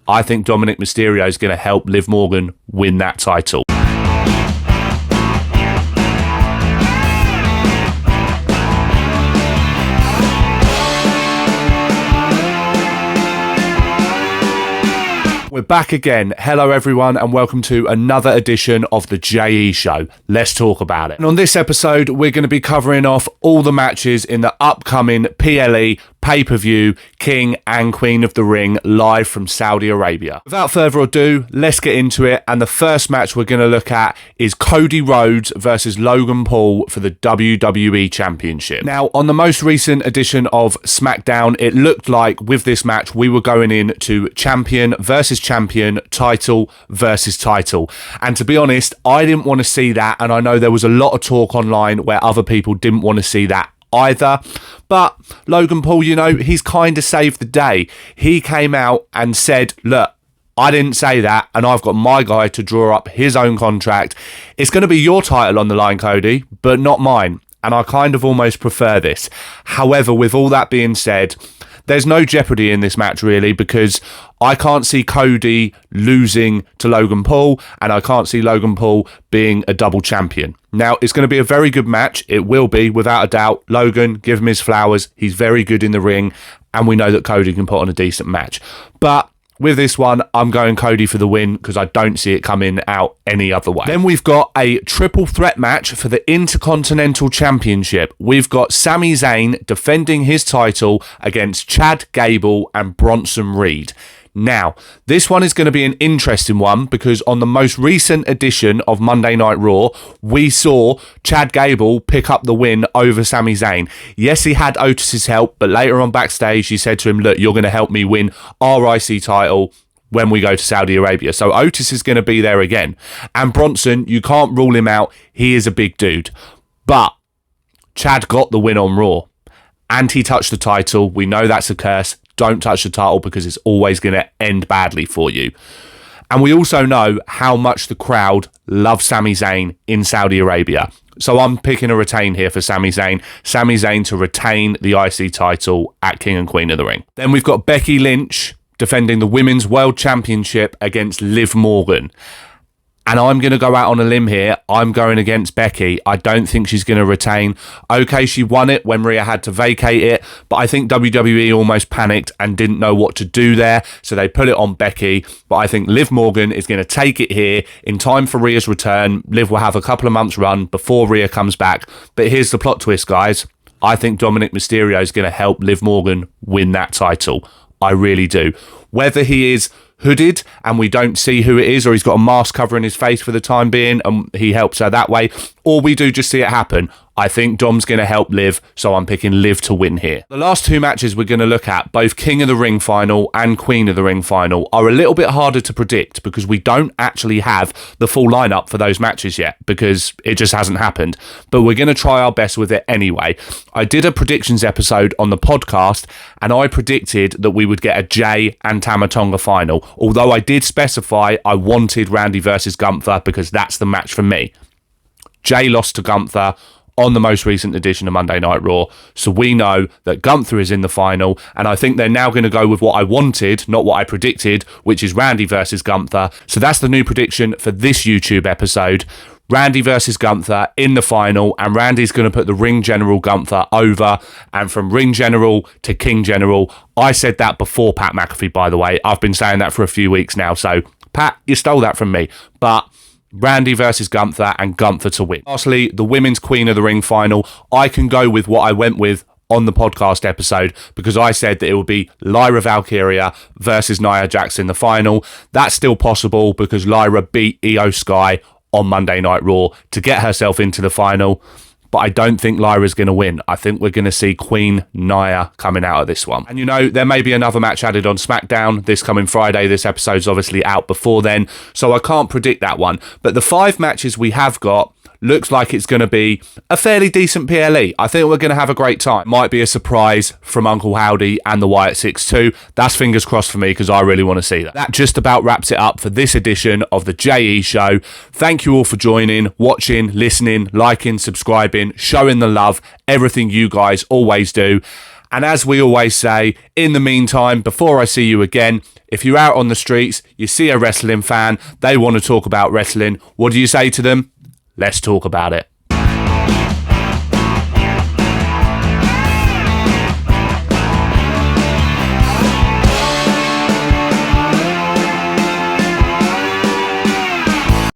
I think Dominic Mysterio is going to help Liv Morgan win that title. We're back again. Hello everyone and welcome to another edition of the JE Show. Let's talk about it. And on this episode, we're going to be covering off all the matches in the upcoming PLE pay-per-view King and Queen of the Ring live from Saudi Arabia. Without further ado, let's get into it. And the first match we're going to look at is Cody Rhodes versus Logan Paul for the WWE Championship. Now, on the most recent edition of SmackDown, it looked like with this match, we were going into champion versus champion, title versus title. And to be honest, I didn't want to see that. And I know there was a lot of talk online where other people didn't want to see that either. But Logan Paul, you know, he's kind of saved the day. He came out and said, look, I didn't say that, and I've got my guy to draw up his own contract. It's going to be your title on the line, Cody, but not mine. And I kind of almost prefer this. However, with all that being said, there's no jeopardy in this match, really, because I can't see Cody losing to Logan Paul, and I can't see Logan Paul being a double champion. Now, it's going to be a very good match. It will be, without a doubt. Logan, give him his flowers. He's very good in the ring, and we know that Cody can put on a decent match. But with this one, I'm going Cody for the win because I don't see it coming out any other way. Then we've got a triple threat match for the Intercontinental Championship. We've got Sami Zayn defending his title against Chad Gable and Bronson Reed. Now, this one is going to be an interesting one because on the most recent edition of Monday Night Raw, we saw Chad Gable pick up the win over Sami Zayn. Yes, he had Otis's help, but later on backstage, he said to him, look, you're going to help me win our IC title when we go to Saudi Arabia. So Otis is going to be there again. And Bronson, you can't rule him out. He is a big dude. But Chad got the win on Raw. And he touched the title. We know that's a curse. Don't touch the title because it's always going to end badly for you. And we also know how much the crowd loves Sami Zayn in Saudi Arabia. So I'm picking a retain here for Sami Zayn. Sami Zayn to retain the IC title at King and Queen of the Ring. Then we've got Becky Lynch defending the Women's World Championship against Liv Morgan. And I'm going to go out on a limb here. I'm going against Becky. I don't think she's going to retain. Okay, she won it when Rhea had to vacate it, but I think WWE almost panicked and didn't know what to do there, so they put it on Becky. But I think Liv Morgan is going to take it here in time for Rhea's return. Liv will have a couple of months run before Rhea comes back. But here's the plot twist, guys. I think Dominic Mysterio is going to help Liv Morgan win that title. I really do. Whether he is hooded and we don't see who it is, or he's got a mask covering his face for the time being and he helps her that way, or we do just see it happen, I think Dom's going to help Liv, so I'm picking Liv to win here. The last two matches we're going to look at, both King of the Ring final and Queen of the Ring final, are a little bit harder to predict because we don't actually have the full lineup for those matches yet because it just hasn't happened. But we're going to try our best with it anyway. I did a predictions episode on the podcast and I predicted that we would get a Jay and Tama Tonga final, although I did specify I wanted Randy versus Gunther because that's the match for me. Jay lost to Gunther on the most recent edition of Monday Night Raw, so we know that Gunther is in the final, and I think they're now going to go with what I wanted, not what I predicted, which is Randy versus Gunther. So that's the new prediction for this YouTube episode. Randy versus Gunther in the final, and Randy's going to put the Ring General Gunther over, and from Ring General to King General. I said that before Pat McAfee, by the way. I've been saying that for a few weeks now, so Pat, you stole that from me. But Randy versus Gunther and Gunther to win. Lastly, the Women's Queen of the Ring final. I can go with what I went with on the podcast episode because I said that it would be Lyra Valkyria versus Nia Jax in the final. That's still possible because Lyra beat Io Sky on Monday Night Raw to get herself into the final. But I don't think Lyra's going to win. I think we're going to see Queen Nia coming out of this one. And you know, there may be another match added on SmackDown this coming Friday. This episode's obviously out before then, so I can't predict that one. But the 5 matches we have got looks like it's going to be a fairly decent PLE. I think we're going to have a great time. Might be a surprise from Uncle Howdy and the Wyatt 6-2. That's fingers crossed for me because I really want to see that. That just about wraps it up for this edition of the JE Show. Thank you all for joining, watching, listening, liking, subscribing, showing the love, everything you guys always do. And as we always say, in the meantime, before I see you again, if you're out on the streets, you see a wrestling fan, they want to talk about wrestling, what do you say to them? Let's talk about it.